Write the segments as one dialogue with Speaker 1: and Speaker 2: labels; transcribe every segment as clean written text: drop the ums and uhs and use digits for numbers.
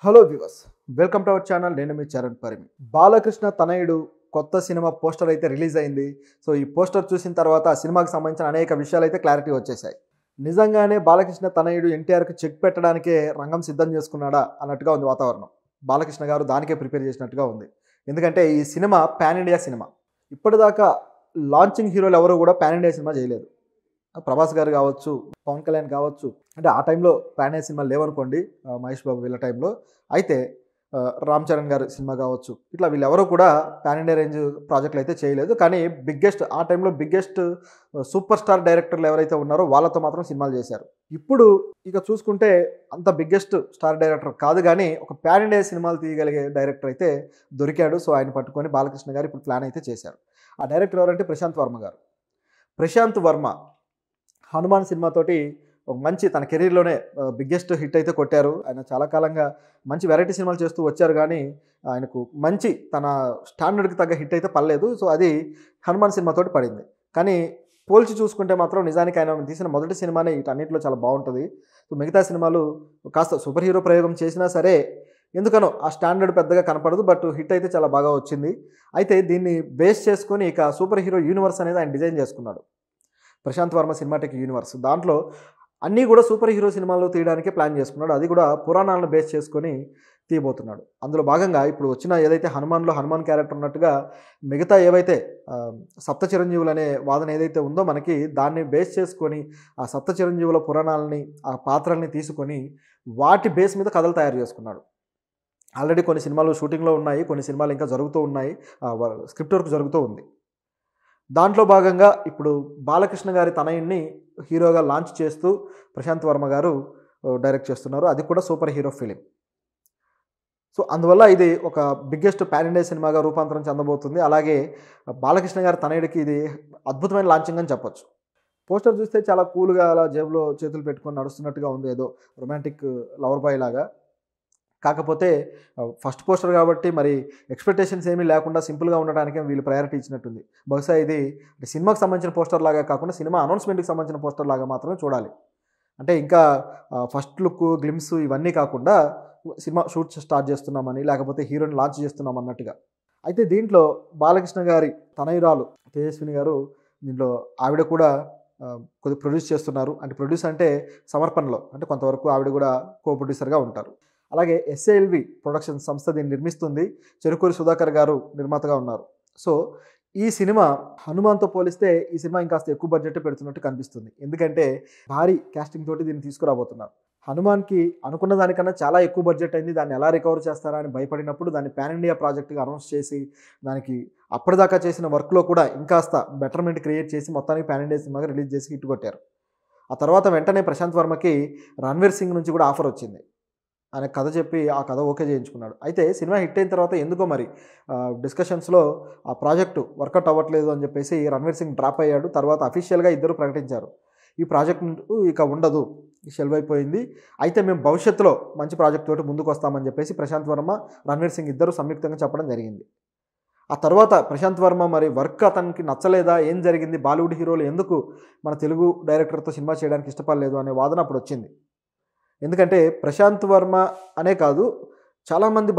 Speaker 1: Hello viewers, welcome to our channel. నేను మీ చరణ్ పరిమి. బాలకృష్ణ తనయుడు కొత్త సినిమా పోస్టర్ అయితే రిలీజ్ అయింది. సో ఈ పోస్టర్ చూసిన తర్వాత ఆ సినిమాకి సంబంధించిన అనేక విషయాలు అయితే క్లారిటీ వచ్చేసాయి. నిజంగానే బాలకృష్ణ తనయుడు ఎన్టీఆర్కి చెక్ పెట్టడానికే రంగం సిద్ధం చేసుకున్నాడా అన్నట్టుగా ఉంది వాతావరణం. బాలకృష్ణ గారు దానికే ప్రిపేర్ చేసినట్టుగా ఉంది. ఎందుకంటే ఈ సినిమా పాన్ ఇండియా సినిమా. ఇప్పటిదాకా లాంచింగ్ హీరోలు ఎవరు కూడా పాన్ ఇండియా సినిమా చేయలేదు. ప్రభాస్ గారు కావచ్చు, పవన్ కళ్యాణ్ కావచ్చు, అంటే ఆ టైంలో పాన్ ఇండియా సినిమాలు లేవనుకోండి, మహేష్ బాబు వీళ్ళ టైంలో. అయితే రామ్ చరణ్ గారి సినిమా కావచ్చు, ఇట్లా వీళ్ళెవరూ కూడా పాన్ ఇండియా రేంజ్ ప్రాజెక్టులు అయితే చేయలేదు. కానీ ఆ టైంలో బిగ్గెస్ట్ సూపర్ స్టార్ డైరెక్టర్లు ఎవరైతే ఉన్నారో వాళ్ళతో మాత్రం సినిమాలు చేశారు. ఇప్పుడు ఇక చూసుకుంటే అంత బిగ్గెస్ట్ స్టార్ డైరెక్టర్ కాదు, కానీ ఒక పాన్ ఇండియా సినిమాలు తీయగలిగే డైరెక్టర్ అయితే దొరికాడు. సో ఆయన పట్టుకొని బాలకృష్ణ గారు ఇప్పుడు ప్లాన్ అయితే చేశారు. ఆ డైరెక్టర్ ఎవరంటే ప్రశాంత్ వర్మ గారు. ప్రశాంత్ వర్మ హనుమాన్ సినిమాతోటి ఒక మంచి తన కెరీర్లోనే బిగ్గెస్ట్ హిట్ అయితే కొట్టారు. ఆయన చాలా కాలంగా మంచి వెరైటీ సినిమాలు చేస్తూ వచ్చారు, కానీ ఆయనకు మంచి తన స్టాండర్డ్కి తగ్గ హిట్ అయితే పడలేదు. సో అది హనుమాన్ సినిమాతోటి పడింది. కానీ పోల్చి చూసుకుంటే మాత్రం నిజానికి ఆయన తీసిన మొదటి సినిమానే వీటన్నిటిలో చాలా బాగుంటుంది. సో మిగతా సినిమాలు కాస్త సూపర్ హీరో ప్రయోగం చేసినా సరే ఎందుకనో ఆ స్టాండర్డ్ పెద్దగా కనపడదు, బట్ హిట్ అయితే చాలా బాగా వచ్చింది. అయితే దీన్ని బేస్ చేసుకొని ఇక సూపర్ హీరో యూనివర్స్ అనేది ఆయన డిజైన్ చేసుకున్నాడు. ప్రశాంత్ వర్మ సినిమాటిక్ యూనివర్స్, దాంట్లో అన్నీ కూడా సూపర్ హీరో సినిమాల్లో తీయడానికే ప్లాన్ చేసుకున్నాడు. అది కూడా పురాణాలను బేస్ చేసుకొని తీయబోతున్నాడు. అందులో భాగంగా ఇప్పుడు వచ్చిన ఏదైతే హనుమాన్ క్యారెక్టర్ ఉన్నట్టుగా మిగతా ఏవైతే సప్త చిరంజీవులు అనే వాదన ఏదైతే ఉందో మనకి, దాన్ని బేస్ చేసుకొని ఆ సప్త చిరంజీవుల పురాణాలని, ఆ పాత్రల్ని తీసుకొని వాటి బేస్ మీద కథలు తయారు చేసుకున్నాడు. ఆల్రెడీ కొన్ని సినిమాలు షూటింగ్లో ఉన్నాయి, కొన్ని సినిమాలు ఇంకా జరుగుతూ ఉన్నాయి, స్క్రిప్ట్ వర్క్ జరుగుతూ ఉంది. దాంట్లో భాగంగా ఇప్పుడు బాలకృష్ణ గారి తనయుడిని హీరోగా లాంచ్ చేస్తూ ప్రశాంత్ వర్మ గారు డైరెక్ట్ చేస్తున్నారు. అది కూడా సూపర్ హీరో ఫిలిం. సో అందువల్ల ఇది ఒక బిగ్గెస్ట్ పాన్ ఇండియా సినిమాగా రూపాంతరం చెందబోతుంది. అలాగే బాలకృష్ణ గారి తనయుడికి ఇది అద్భుతమైన లాంచింగ్ అని చెప్పొచ్చు. పోస్టర్ చూస్తే చాలా కూల్గా అలా జేబులో చేతులు పెట్టుకొని నడుస్తున్నట్టుగా ఉంది, ఏదో రొమాంటిక్ లవర్ బాయ్ లాగా. కాకపోతే ఫస్ట్ పోస్టర్ కాబట్టి మరి ఎక్స్పెక్టేషన్స్ ఏమీ లేకుండా సింపుల్గా ఉండడానికి వీళ్ళు ప్రయారిటీ ఇచ్చినట్టుంది. బహుశా ఇది సినిమాకి సంబంధించిన పోస్టర్ లాగా కాకుండా సినిమా అనౌన్స్మెంట్కి సంబంధించిన పోస్టర్ లాగా మాత్రమే చూడాలి. అంటే ఇంకా ఫస్ట్ లుక్, గ్లిమ్స్ ఇవన్నీ కాకుండా సినిమా షూట్ స్టార్ట్ చేస్తున్నామని, లేకపోతే హీరోని లాంచ్ చేస్తున్నాం అన్నట్టుగా. అయితే దీంట్లో బాలకృష్ణ గారి తనయురాలు తేజస్విని గారు, దీంట్లో ఆవిడ కూడా కొద్దిగా ప్రొడ్యూస్ చేస్తున్నారు. అంటే ప్రొడ్యూస్ అంటే సమర్పణలో, అంటే కొంతవరకు ఆవిడ కూడా కో ప్రొడ్యూసర్గా ఉంటారు. అలాగే SALV ప్రొడక్షన్స్ సంస్థ దీన్ని నిర్మిస్తుంది. చెరుకూరి సుధాకర్ గారు నిర్మాతగా ఉన్నారు. సో ఈ సినిమా హనుమాన్తో పోలిస్తే ఈ సినిమా ఇంకాస్త ఎక్కువ బడ్జెట్ పెడుతున్నట్టు కనిపిస్తుంది. ఎందుకంటే భారీ కాస్టింగ్ తోటి దీన్ని తీసుకురాబోతున్నారు. హనుమాన్కి అనుకున్న దానికన్నా చాలా ఎక్కువ బడ్జెట్ అయింది. దాన్ని ఎలా రికవర్ చేస్తారా అని భయపడినప్పుడు దాన్ని పాన్ ఇండియా ప్రాజెక్ట్గా అనౌన్స్ చేసి, దానికి అప్పటిదాకా చేసిన వర్క్లో కూడా ఇంకాస్త బెటర్మెంట్ క్రియేట్ చేసి మొత్తానికి పాన్ ఇండియా సినిమాగా రిలీజ్ చేసి హిట్ కొట్టారు. ఆ తర్వాత వెంటనే ప్రశాంత్ వర్మకి రణ్వీర్ సింగ్ నుంచి కూడా ఆఫర్ వచ్చింది. ఆయన కథ చెప్పి ఆ కథ ఓకే చేయించుకున్నాడు. అయితే సినిమా హిట్ అయిన తర్వాత ఎందుకో మరి డిస్కషన్స్లో ఆ ప్రాజెక్టు వర్కౌట్ అవ్వట్లేదు అని చెప్పేసి రణ్వీర్ సింగ్ డ్రాప్ అయ్యాడు. తర్వాత అఫీషియల్గా ఇద్దరు ప్రకటించారు, ఈ ప్రాజెక్టు ఇక ఉండదు, షెల్వ్ అయిపోయింది. అయితే మేము భవిష్యత్తులో మంచి ప్రాజెక్ట్ తోటి ముందుకు వస్తామని చెప్పేసి ప్రశాంత్ వర్మ, రణ్వీర్ సింగ్ ఇద్దరు సంయుక్తంగా చెప్పడం జరిగింది. ఆ తర్వాత ప్రశాంత్ వర్మ మరి వర్క్ అతనికి నచ్చలేదా, ఏం జరిగింది, బాలీవుడ్ హీరోలు ఎందుకు మన తెలుగు డైరెక్టర్తో సినిమా చేయడానికి ఇష్టపడలేదు అనే వాదన అప్పుడు వచ్చింది. ఎందుకంటే ప్రశాంత్ వర్మ అనే కాదు, చాలామంది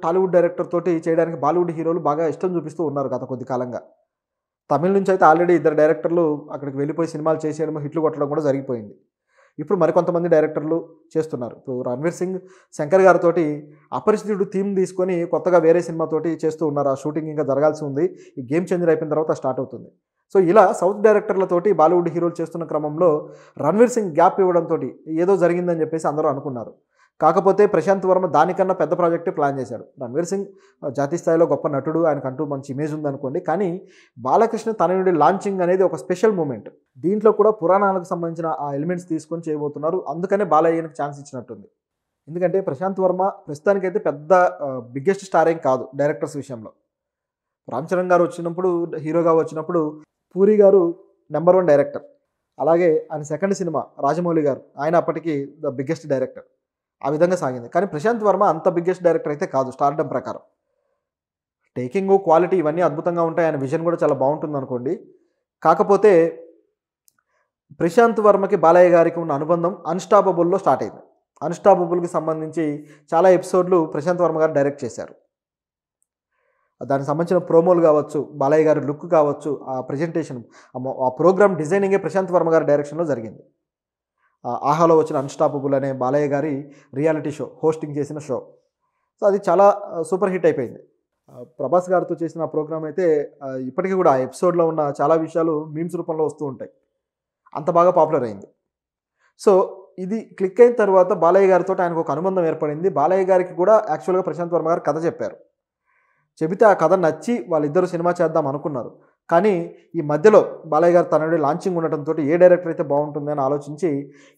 Speaker 1: టాలీవుడ్ డైరెక్టర్ తోటి చేయడానికి బాలీవుడ్ హీరోలు బాగా ఇష్టం చూపిస్తూ ఉన్నారు గత కొద్ది కాలంగా. తమిళ నుంచి అయితే ఆల్రెడీ ఇద్దరు డైరెక్టర్లు అక్కడికి వెళ్ళిపోయి సినిమాలు చేసేయడం, హిట్లు కొట్టడం కూడా జరిగిపోయింది. ఇప్పుడు మరికొంతమంది డైరెక్టర్లు చేస్తున్నారు. ఇప్పుడు రణ్వీర్ సింగ్ శంకర్ గారితో అపరిచితుడు థీమ్ తీసుకొని కొత్తగా వేరే సినిమాతోటి చేస్తూ ఉన్నారు. ఆ షూటింగ్ ఇంకా జరగాల్సి ఉంది. ఈ గేమ్ చేంజర్ అయిపోయిన తర్వాత స్టార్ట్ అవుతుంది. సో ఇలా సౌత్ డైరెక్టర్లతోటి బాలీవుడ్ హీరోలు చేస్తున్న క్రమంలో రణ్వీర్ సింగ్ గ్యాప్ ఇవ్వడంతో ఏదో జరిగిందని చెప్పేసి అందరూ అనుకున్నారు. కాకపోతే ప్రశాంత్ వర్మ దానికన్నా పెద్ద ప్రాజెక్టే ప్లాన్ చేశాడు. రణ్వీర్ సింగ్ జాతీయ స్థాయిలో గొప్ప నటుడు, ఆయనకంటూ మంచి ఇమేజ్ ఉందనుకోండి. కానీ బాలకృష్ణ తనయుడి లాంచింగ్ అనేది ఒక స్పెషల్ మూమెంట్. దీంట్లో కూడా పురాణాలకు సంబంధించిన ఆ ఎలిమెంట్స్ తీసుకొని చేయబోతున్నారు. అందుకనే బాలయ్యకి ఛాన్స్ ఇచ్చినట్టుంది. ఎందుకంటే ప్రశాంత్ వర్మ ప్రస్తుతానికైతే పెద్ద బిగ్గెస్ట్ స్టార్ ఏం కాదు డైరెక్టర్స్ విషయంలో. రామ్ చరణ్ గారు వచ్చినప్పుడు, హీరోగా వచ్చినప్పుడు పూరి గారు నెంబర్ 1 డైరెక్టర్. అలాగే ఆయన సెకండ్ సినిమా రాజమౌళి గారు, ఆయన అప్పటికి ద బిగ్గెస్ట్ డైరెక్టర్. ఆ విధంగా సాగింది. కానీ ప్రశాంత్ వర్మ అంత బిగ్గెస్ట్ డైరెక్టర్ అయితే కాదు స్టార్డమ్ ప్రకారం. టేకింగ్, క్వాలిటీ ఇవన్నీ అద్భుతంగా ఉంటాయి. ఆయన విజన్ కూడా చాలా బాగుంటుంది అనుకోండి. కాకపోతే ప్రశాంత్ వర్మకి బాలయ్య గారికి ఉన్న అనుబంధం అన్స్టాపబుల్లో స్టార్ట్ అయింది. అన్‌స్టాపబుల్‌కి సంబంధించి చాలా ఎపిసోడ్‌లు ప్రశాంత్ వర్మ గారు డైరెక్ట్ చేశారు. దానికి సంబంధించిన ప్రోమోలు కావచ్చు, బాలయ్య గారి లుక్ కావచ్చు, ఆ ప్రెజెంటేషన్, ఆ ప్రోగ్రామ్ డిజైనింగే ప్రశాంత్ వర్మ గారి డైరెక్షన్‌లో జరిగింది. ఆహాలో వచ్చిన అన్‌స్టాపబుల్ అనే బాలయ్య గారి రియాలిటీ షో, హోస్టింగ్ చేసిన షో. సో అది చాలా సూపర్ హిట్ అయిపోయింది. ప్రభాస్ గారితో చేసిన ఆ ప్రోగ్రామ్ అయితే ఇప్పటికీ కూడా ఆ ఎపిసోడ్‌లో ఉన్న చాలా విషయాలు మీమ్స్ రూపంలో వస్తూ ఉంటాయి. అంత బాగా పాపులర్ అయింది. సో ఇది క్లిక్ అయిన తర్వాత బాలయ్య గారితోటి ఆయనకు ఒక అనుబంధం ఏర్పడింది. బాలయ్య గారికి కూడా యాక్చువల్‌గా ప్రశాంత్ వర్మ గారు కథ చెప్పారు. చెబితే ఆ కథ నచ్చి వాళ్ళిద్దరూ సినిమా చేద్దాం అనుకున్నారు. కానీ ఈ మధ్యలో బాలయ్య గారు తనయుడు లాంచింగ్ ఉండటంతోటి ఏ డైరెక్టర్ అయితే బాగుంటుంది అని ఆలోచించి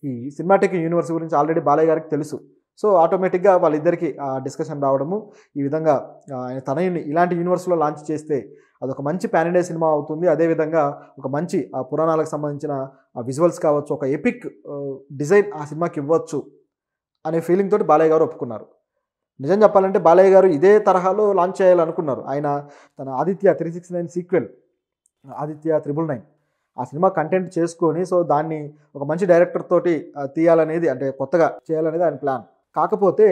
Speaker 1: ఈ సినిమాటిక్ యూనివర్స్ గురించి ఆల్రెడీ బాలయ్య గారికి తెలుసు. సో ఆటోమేటిక్‌గా వాళ్ళిద్దరికీ డిస్కషన్ రావడము, ఈ విధంగా ఆయన తనయుడిని ఇలాంటి యూనివర్స్‌లో లాంచ్ చేస్తే అదొక మంచి పాన్ ఇండియా సినిమా అవుతుంది. అదేవిధంగా ఒక మంచి పురాణాలకు సంబంధించిన విజువల్స్ కావచ్చు, ఒక ఎపిక్ డిజైన్ ఆ సినిమాకి ఇవ్వచ్చు అనే ఫీలింగ్ తోటి బాలయ్య గారు ఒప్పుకున్నారు. నిజం చెప్పాలంటే బాలయ్య గారు ఇదే తరహాలో లాంచ్ చేయాలనుకున్నారు. ఆయన తన 'ఆదిత్య 369' సీక్వెల్ 'ఆదిత్య 999' ఆ సినిమా కంటెంట్ చేసుకొని, సో దాన్ని ఒక మంచి డైరెక్టర్ తోటి తీయాలనేది, అంటే కొత్తగా చేయాలనేది ఆయన ప్లాన్. కాకపోతే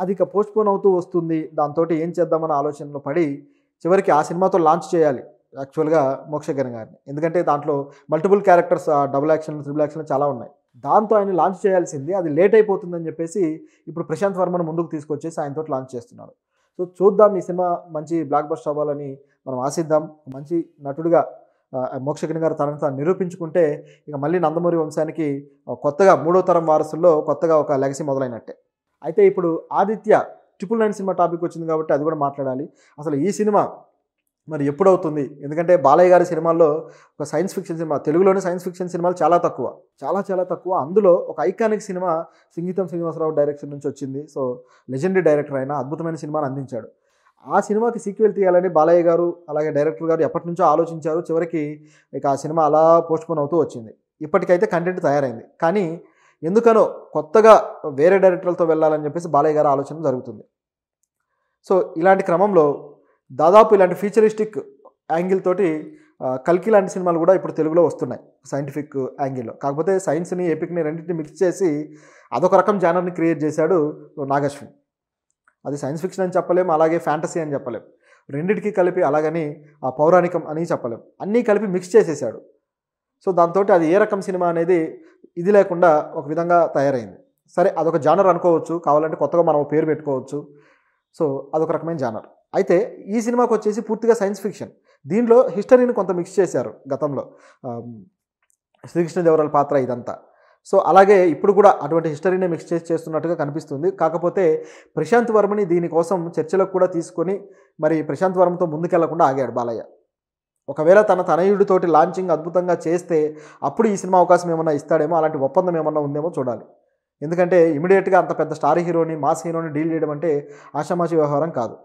Speaker 1: అది ఇక పోస్ట్‌పోన్ అవుతూ వస్తుంది. దాంతోటి ఏం చేద్దామన్న ఆలోచనలో పడి చివరికి ఆ సినిమాతో లాంచ్ చేయాలి యాక్చువల్‌గా మోక్షజ్ఞాన్ గారిని. ఎందుకంటే దాంట్లో మల్టిపుల్ క్యారెక్టర్స్, డబుల్ యాక్షన్‌లు, ట్రిపుల్ యాక్షన్‌లు చాలా ఉన్నాయి. దాంతో ఆయన లాంచ్ చేయాల్సింది, అది లేట్ అయిపోతుందని చెప్పేసి ఇప్పుడు ప్రశాంత్ వర్మను ముందుకు తీసుకొచ్చేసి ఆయనతోటి లాంచ్ చేస్తున్నారు. సో చూద్దాం, ఈ సినిమా మంచి బ్లాక్ బస్టర్ అవ్వాలని మనం ఆశిద్దాం. మంచి నటుడిగా మోక్షజ్ఞాన్ గారు తనను తాను నిరూపించుకుంటే ఇక మళ్ళీ నందమూరి వంశానికి కొత్తగా మూడో తరం వారసుల్లో కొత్తగా ఒక లెగసీ మొదలైనట్టే. అయితే ఇప్పుడు 'ఆదిత్య 999' సినిమా టాపిక్ వచ్చింది కాబట్టి అది కూడా మాట్లాడాలి. అసలు ఈ సినిమా మరి ఎప్పుడవుతుంది? ఎందుకంటే బాలయ్య గారి సినిమాల్లో ఒక సైన్స్ ఫిక్షన్ సినిమా, తెలుగులోనే సైన్స్ ఫిక్షన్ సినిమాలు చాలా తక్కువ. చాలా తక్కువ. అందులో ఒక iconic cinema Singeetam Srinivasarao direction నుంచి వచ్చింది. సో లెజెండరీ డైరెక్టర్ ఆయన అద్భుతమైన సినిమాని అందించాడు. ఆ సినిమాకి సీక్వెల్ తీయాలని బాలయ్య గారు అలాగే డైరెక్టర్ గారు ఎప్పటినుంచో ఆలోచించారు. చివరికి ఇక ఆ సినిమా అలా పోస్ట్‌పోన్ అవుతూ వచ్చింది. ఇప్పటికైతే కంటెంట్ తయారైంది. కానీ ఎందుకనో కొత్తగా వేరే డైరెక్టర్లతో వెళ్ళాలని చెప్పేసి బాలయ్య గారి ఆలోచన జరుగుతుంది. సో ఇలాంటి క్రమంలో దాదాపు ఇలాంటి ఫ్యూచరిస్టిక్ యాంగిల్ తోటి కల్కి లాంటి సినిమాలు కూడా ఇప్పుడు తెలుగులో వస్తున్నాయి సైంటిఫిక్ యాంగిల్లో. కాకపోతే సైన్స్ని, ఎపిక్ని రెండింటిని మిక్స్ చేసి అదొక రకం జానర్ని క్రియేట్ చేశాడు నాగశ్విన్. అది సైన్స్ ఫిక్షన్ అని చెప్పలేం, అలాగే ఫ్యాంటసీ అని చెప్పలేం. రెండింటికి కలిపి, అలాగని ఆ పౌరాణికం అని చెప్పలేం. అన్నీ కలిపి మిక్స్ చేసేసాడు. సో దాంతోటి అది ఏ రకం సినిమా అనేది ఇది లేకుండా ఒక విధంగా తయారైంది. సరే, అదొక జానర్ అనుకోవచ్చు, కావాలంటే కొత్తగా మనం పేరు పెట్టుకోవచ్చు. సో అదొక రకమైన జానర్. అయితే ఈ సినిమాకి వచ్చేసి పూర్తిగా సైన్స్ ఫిక్షన్. దీంట్లో హిస్టరీని కొంత మిక్స్ చేశారు గతంలో. శ్రీకృష్ణదేవరాయల పాత్ర ఇదంతా. సో అలాగే ఇప్పుడు కూడా అటువంటి హిస్టరీని మిక్స్ చేసి చేస్తున్నట్టుగా కనిపిస్తుంది. కాకపోతే ప్రశాంత్ వర్మని దీనికోసం చర్చలకు కూడా తీసుకొని మరి ప్రశాంత్ వర్మతో ముందుకెళ్లకుండా ఆగాడు బాలయ్య. ఒకవేళ తన తనయుడితోటి లాంచింగ్ అద్భుతంగా చేస్తే అప్పుడు ఈ సినిమా అవకాశం ఏమన్నా ఇస్తాడేమో, అలాంటి ఒప్పందం ఏమన్నా ఉందేమో చూడాలి. ఎందుకంటే ఇమీడియట్గా అంత పెద్ద స్టార్ హీరోని, మాస్ హీరోని డీల్ చేయడం అంటే ఆషామాషి వ్యవహారం కాదు.